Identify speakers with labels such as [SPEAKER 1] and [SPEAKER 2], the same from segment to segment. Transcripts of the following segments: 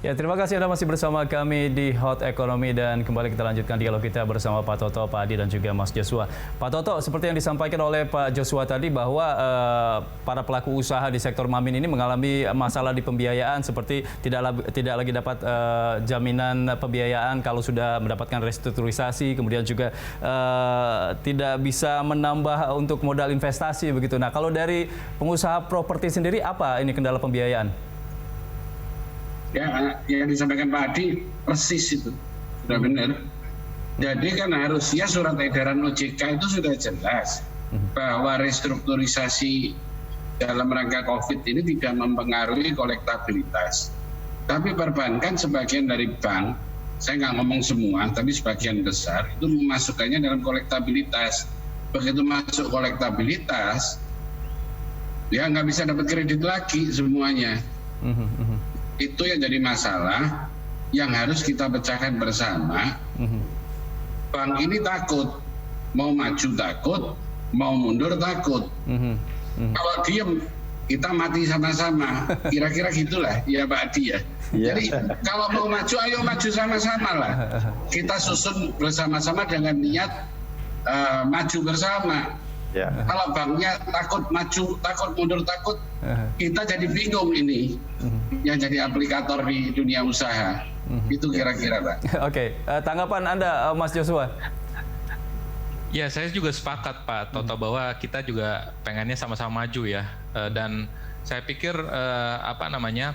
[SPEAKER 1] Ya, terima kasih Anda masih bersama kami di Hot Economy dan kembali kita lanjutkan dialog kita bersama Pak Toto, Pak Adi dan juga Mas Joshua. Pak Toto, seperti yang disampaikan oleh Pak Joshua tadi bahwa para pelaku usaha di sektor Mamin ini mengalami masalah di pembiayaan seperti tidak lagi dapat jaminan pembiayaan kalau sudah mendapatkan restrukturisasi, kemudian juga tidak bisa menambah untuk modal investasi begitu. Nah, kalau dari pengusaha properti sendiri apa ini kendala pembiayaan?
[SPEAKER 2] Ya, yang disampaikan Pak Adi persis itu, sudah benar. Jadi kan harusnya surat edaran OJK itu sudah jelas bahwa restrukturisasi dalam rangka COVID ini tidak mempengaruhi kolektabilitas. Tapi perbankan sebagian dari bank, saya nggak ngomong semua, tapi sebagian besar itu memasukkannya dalam kolektabilitas. Begitu masuk kolektabilitas, ya nggak bisa dapat kredit lagi semuanya. Itu yang jadi masalah yang harus kita pecahkan bersama. Bank ini takut, mau maju takut, mau mundur takut. Kalau diem kita mati sama-sama, kira-kira gitulah ya Pak Adi ya. Jadi kalau mau maju, ayo maju sama-sama lah. Kita susun bersama-sama dengan niat maju bersama. Kalau banknya takut maju, takut mundur, takut, kita jadi bingung ini yang jadi aplikator di dunia usaha. Itu kira-kira, Pak.
[SPEAKER 1] Oke, tanggapan Anda, Mas Joshua?
[SPEAKER 3] Ya, saya juga sepakat Pak Toto bahwa kita juga pengennya sama-sama maju ya. Dan saya pikir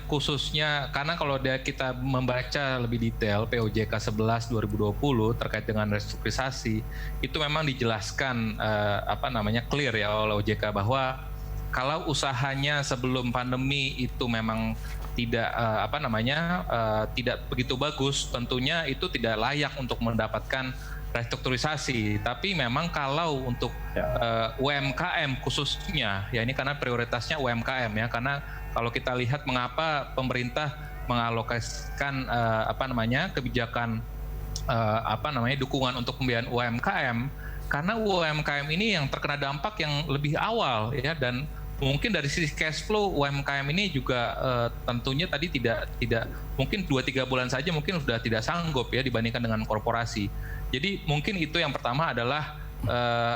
[SPEAKER 3] khususnya karena kalau kita membaca lebih detail POJK 11 2020 terkait dengan restrukturisasi itu memang dijelaskan clear ya oleh OJK bahwa kalau usahanya sebelum pandemi itu memang tidak tidak begitu bagus, tentunya itu tidak layak untuk mendapatkan restrukturisasi. Tapi memang kalau untuk UMKM khususnya, ya ini karena prioritasnya UMKM ya, karena kalau kita lihat mengapa pemerintah mengalokasikan kebijakan dukungan untuk pembiayaan UMKM, karena UMKM ini yang terkena dampak yang lebih awal ya, dan mungkin dari sisi cash flow UMKM ini juga tentunya tadi tidak mungkin 2-3 bulan saja mungkin sudah tidak sanggup ya dibandingkan dengan korporasi. Jadi mungkin itu yang pertama adalah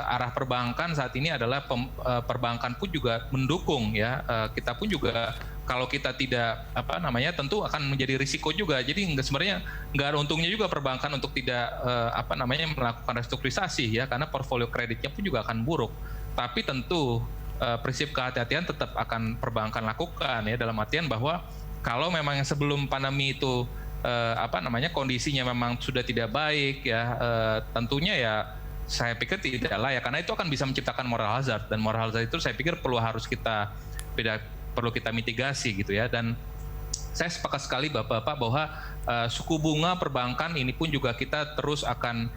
[SPEAKER 3] arah perbankan saat ini adalah perbankan pun juga mendukung ya, kita pun juga kalau kita tidak tentu akan menjadi risiko juga. Jadi sebenarnya nggak ada untungnya juga perbankan untuk tidak melakukan restrukturisasi ya, karena portfolio kreditnya pun juga akan buruk. Tapi tentu prinsip kehati-hatian tetap akan perbankan lakukan ya, dalam artian bahwa kalau memang sebelum pandemi itu kondisinya memang sudah tidak baik ya, tentunya ya saya pikir tidak layak, karena itu akan bisa menciptakan moral hazard, dan moral hazard itu saya pikir perlu kita mitigasi gitu ya. Dan saya sepakat sekali Bapak-bapak bahwa suku bunga perbankan ini pun juga kita terus akan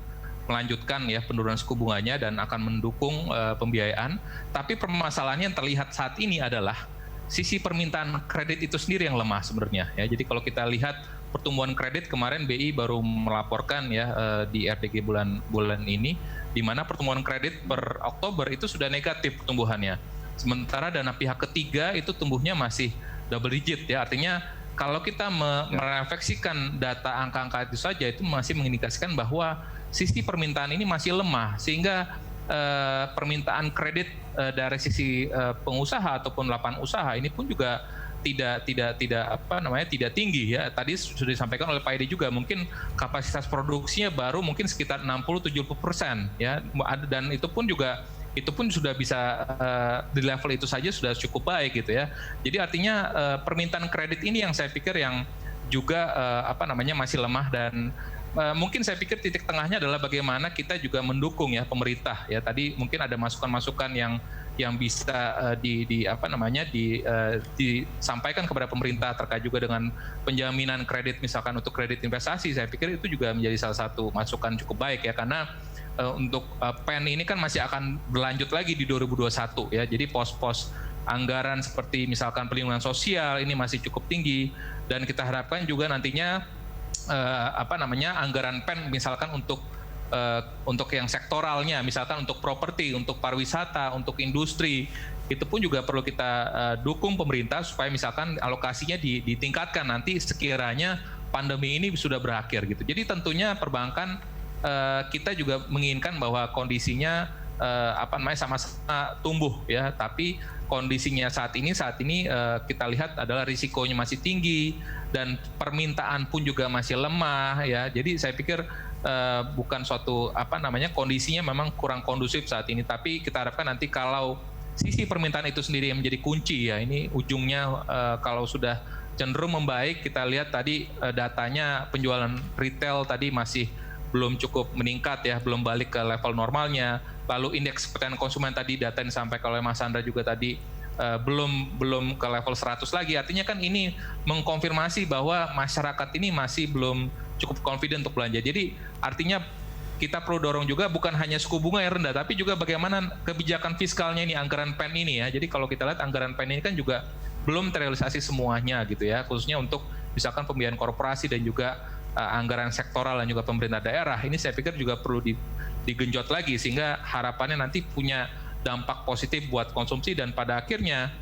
[SPEAKER 3] melanjutkan ya penurunan suku bunganya dan akan mendukung pembiayaan. Tapi permasalahannya yang terlihat saat ini adalah sisi permintaan kredit itu sendiri yang lemah sebenarnya ya. Jadi kalau kita lihat pertumbuhan kredit kemarin BI baru melaporkan ya di RDG bulan ini, di mana pertumbuhan kredit per Oktober itu sudah negatif pertumbuhannya. Sementara dana pihak ketiga itu tumbuhnya masih double digit ya. Artinya kalau kita merefleksikan data angka-angka itu saja, itu masih mengindikasikan bahwa sisi permintaan ini masih lemah, sehingga permintaan kredit dari sisi pengusaha ataupun lapangan usaha ini pun juga tidak tinggi ya. Tadi sudah disampaikan oleh Pak Edi juga, mungkin kapasitas produksinya baru mungkin sekitar 60-70% ya, dan itu pun sudah bisa di level itu saja sudah cukup baik gitu ya. Jadi artinya permintaan kredit ini yang saya pikir yang juga masih lemah, dan mungkin saya pikir titik tengahnya adalah bagaimana kita juga mendukung ya pemerintah ya. Tadi mungkin ada masukan-masukan yang bisa disampaikan kepada pemerintah terkait juga dengan penjaminan kredit misalkan untuk kredit investasi. Saya pikir itu juga menjadi salah satu masukan cukup baik ya, karena untuk PEN ini kan masih akan berlanjut lagi di 2021 ya. Jadi pos-pos anggaran seperti misalkan perlindungan sosial ini masih cukup tinggi, dan kita harapkan juga nantinya anggaran PEN misalkan untuk untuk yang sektoralnya, misalkan untuk properti, untuk pariwisata, untuk industri, itu pun juga perlu kita dukung pemerintah supaya misalkan alokasinya ditingkatkan nanti sekiranya pandemi ini sudah berakhir gitu. Jadi tentunya perbankan kita juga menginginkan bahwa kondisinya sama-sama tumbuh ya, tapi kondisinya saat ini kita lihat adalah risikonya masih tinggi dan permintaan pun juga masih lemah ya. Jadi saya pikir bukan suatu kondisinya memang kurang kondusif saat ini, tapi kita harapkan nanti kalau sisi permintaan itu sendiri yang menjadi kunci ya, ini ujungnya kalau sudah cenderung membaik, kita lihat tadi datanya penjualan retail tadi masih belum cukup meningkat ya, belum balik ke level normalnya. Lalu indeks kepercayaan konsumen tadi data yang disampaikan oleh Mas Andra juga tadi belum ke level 100 lagi. Artinya kan ini mengkonfirmasi bahwa masyarakat ini masih belum cukup confident untuk belanja. Jadi artinya kita perlu dorong juga bukan hanya suku bunga yang rendah, tapi juga bagaimana kebijakan fiskalnya ini, anggaran PEN ini ya. Jadi kalau kita lihat anggaran PEN ini kan juga belum terrealisasi semuanya gitu ya, khususnya untuk misalkan pembiayaan korporasi dan juga anggaran sektoral dan juga pemerintah daerah. Ini saya pikir juga perlu digenjot lagi sehingga harapannya nanti punya dampak positif buat konsumsi dan pada akhirnya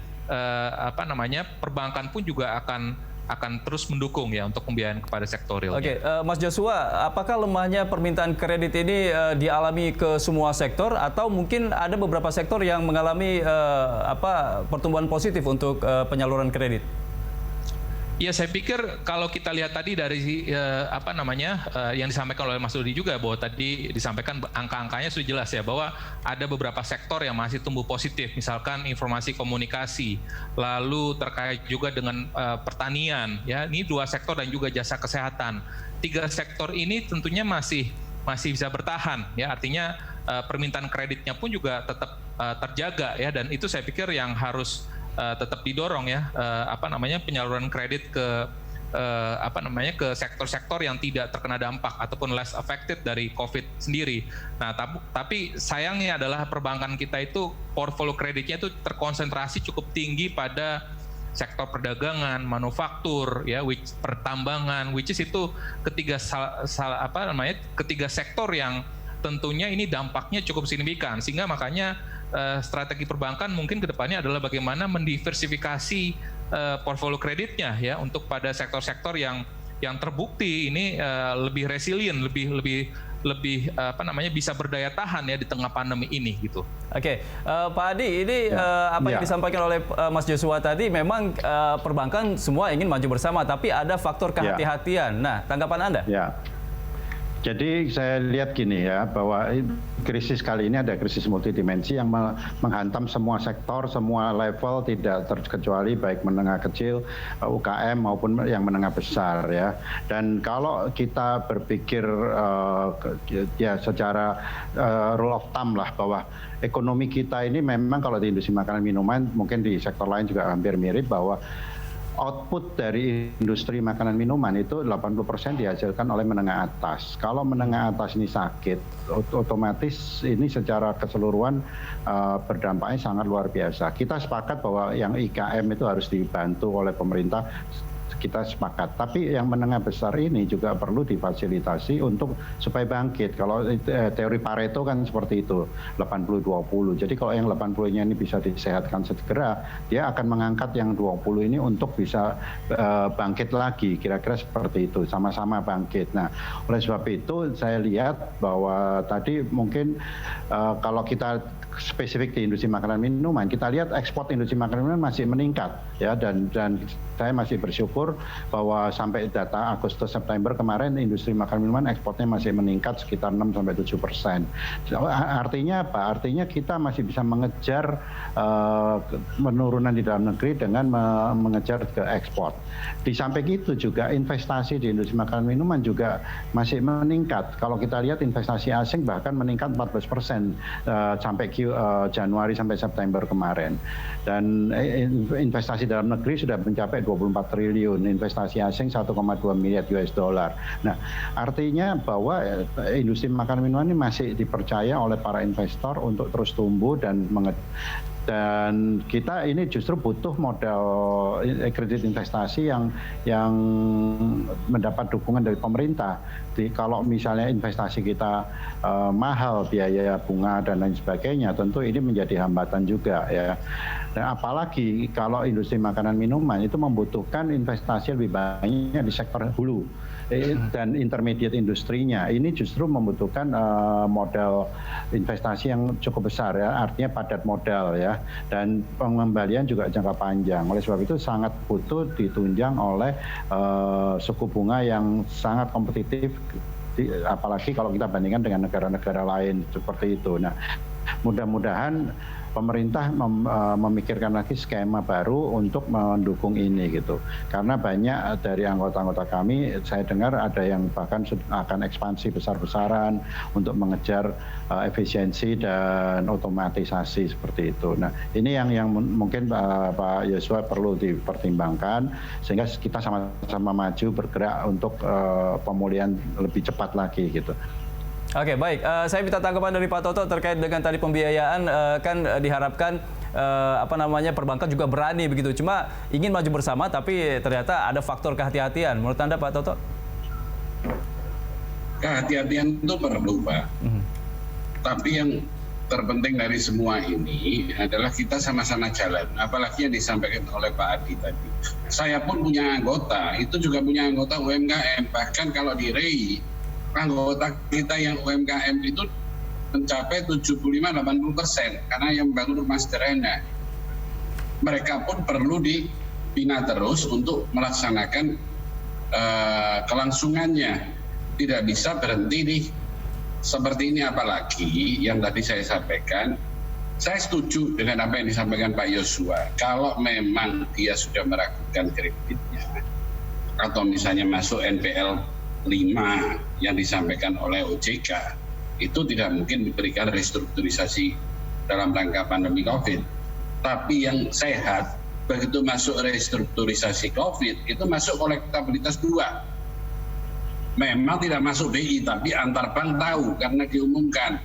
[SPEAKER 3] perbankan pun juga akan terus mendukung ya untuk pembiayaan kepada sektor realnya.
[SPEAKER 1] Oke, Mas Joshua, apakah lemahnya permintaan kredit ini dialami ke semua sektor atau mungkin ada beberapa sektor yang mengalami pertumbuhan positif untuk penyaluran kredit?
[SPEAKER 3] Ya, saya pikir kalau kita lihat tadi dari yang disampaikan oleh Mas Dodi juga, bahwa tadi disampaikan angka-angkanya sudah jelas ya, bahwa ada beberapa sektor yang masih tumbuh positif, misalkan informasi komunikasi, lalu terkait juga dengan pertanian, ya ini 2 sektor dan juga jasa kesehatan. 3 sektor ini tentunya masih bisa bertahan, ya artinya permintaan kreditnya pun juga tetap terjaga ya, dan itu saya pikir yang harus tetap didorong ya, penyaluran kredit ke ke sektor-sektor yang tidak terkena dampak ataupun less affected dari COVID sendiri. Nah, tapi sayangnya adalah perbankan kita itu portfolio kreditnya itu terkonsentrasi cukup tinggi pada sektor perdagangan, manufaktur, ya, pertambangan, which is itu ketiga sektor yang tentunya ini dampaknya cukup signifikan, sehingga makanya strategi perbankan mungkin kedepannya adalah bagaimana mendiversifikasi portfolio kreditnya ya untuk pada sektor-sektor yang terbukti ini lebih resilient, lebih bisa berdaya tahan ya di tengah pandemi ini gitu.
[SPEAKER 1] Oke, Pak Adi, ini yang disampaikan oleh Mas Joshua tadi memang perbankan semua ingin maju bersama, tapi ada faktor kehati-hatian. Nah, tanggapan Anda?
[SPEAKER 4] Ya. Jadi saya lihat gini ya, bahwa krisis kali ini ada krisis multidimensi yang menghantam semua sektor, semua level tidak terkecuali baik menengah kecil, UKM maupun yang menengah besar ya. Dan kalau kita berpikir ya secara rule of thumb lah, bahwa ekonomi kita ini memang kalau di industri makanan minuman, mungkin di sektor lain juga hampir mirip, bahwa output dari industri makanan minuman itu 80% dihasilkan oleh menengah atas. Kalau menengah atas ini sakit, otomatis ini secara keseluruhan berdampaknya sangat luar biasa. Kita sepakat bahwa yang IKM itu harus dibantu oleh pemerintah, kita sepakat. Tapi yang menengah besar ini juga perlu difasilitasi untuk supaya bangkit. Kalau teori Pareto kan seperti itu, 80-20. Jadi kalau yang 80-nya ini bisa disehatkan segera, dia akan mengangkat yang 20 ini untuk bisa bangkit lagi. Kira-kira seperti itu, sama-sama bangkit. Nah, oleh sebab itu saya lihat bahwa tadi mungkin kalau kita spesifik di industri makanan minuman, kita lihat ekspor industri makanan minuman masih meningkat ya, dan saya masih bersyukur bahwa sampai data Agustus September kemarin industri makanan minuman ekspornya masih meningkat sekitar 6-7%. Artinya apa? Artinya kita masih bisa mengejar penurunan di dalam negeri dengan mengejar ke ekspor. Di samping itu juga investasi di industri makanan minuman juga masih meningkat. Kalau kita lihat investasi asing bahkan meningkat 14% sampai Januari sampai September kemarin, dan investasi dalam negeri sudah mencapai 24 triliun, investasi asing 1,2 miliar US dollar. Nah, artinya bahwa industri makanan minuman ini masih dipercaya oleh para investor untuk terus tumbuh dan Dan kita ini justru butuh modal kredit investasi yang mendapat dukungan dari pemerintah. Kalau misalnya investasi kita mahal, biaya bunga dan lain sebagainya, tentu ini menjadi hambatan juga ya. Dan apalagi kalau industri makanan minuman itu membutuhkan investasi lebih banyak di sektor hulu dan intermediate industrinya. Ini justru membutuhkan modal investasi yang cukup besar ya, artinya padat modal ya, dan pengembalian juga jangka panjang. Oleh sebab itu sangat butuh ditunjang oleh suku bunga yang sangat kompetitif, apalagi kalau kita bandingkan dengan negara-negara lain seperti itu. Nah, mudah-mudahan pemerintah memikirkan lagi skema baru untuk mendukung ini gitu. Karena banyak dari anggota-anggota kami, saya dengar ada yang bahkan akan ekspansi besar-besaran untuk mengejar efisiensi dan otomatisasi seperti itu. Nah, ini yang mungkin Pak Yosua perlu dipertimbangkan sehingga kita sama-sama maju bergerak untuk pemulihan lebih cepat lagi gitu.
[SPEAKER 1] Oke, baik. Saya minta tanggapan dari Pak Toto terkait dengan tadi pembiayaan. Kan diharapkan perbankan juga berani begitu. Cuma ingin maju bersama, tapi ternyata ada faktor kehati-hatian. Menurut Anda, Pak Toto?
[SPEAKER 2] Kehati-hatian itu perlu, Pak. Tapi yang terpenting dari semua ini adalah kita sama-sama jalan. Apalagi yang disampaikan oleh Pak Adi tadi. Saya pun punya anggota, itu juga punya anggota UMKM. Bahkan kalau di REI, anggota kita yang UMKM itu mencapai 75-80% karena yang membangun rumah sederhana. Mereka pun perlu dibina terus untuk melaksanakan kelangsungannya. Tidak bisa berhenti di seperti ini, apalagi yang tadi saya sampaikan. Saya setuju dengan apa yang disampaikan Pak Yosua. Kalau memang dia sudah meragukan kreditnya atau misalnya masuk NPL 5 yang disampaikan oleh OJK, itu tidak mungkin diberikan restrukturisasi dalam rangka pandemi COVID. Tapi yang sehat, begitu masuk restrukturisasi COVID, itu masuk kolektabilitas 2. Memang tidak masuk BI, tapi antar bank tahu karena diumumkan.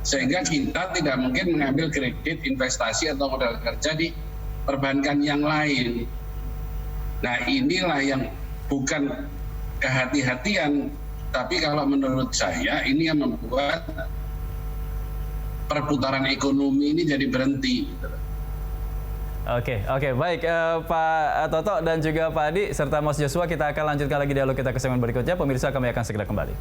[SPEAKER 2] Sehingga kita tidak mungkin mengambil kredit investasi atau modal kerja di perbankan yang lain. Nah, inilah yang bukan kehati-hatian, tapi kalau menurut saya ini yang membuat perputaran ekonomi ini jadi berhenti.
[SPEAKER 1] Oke, baik Pak Toto dan juga Pak Adi serta Mas Joshua, kita akan lanjutkan lagi dialog kita ke segmen berikutnya. Pemirsa, kami akan segera kembali.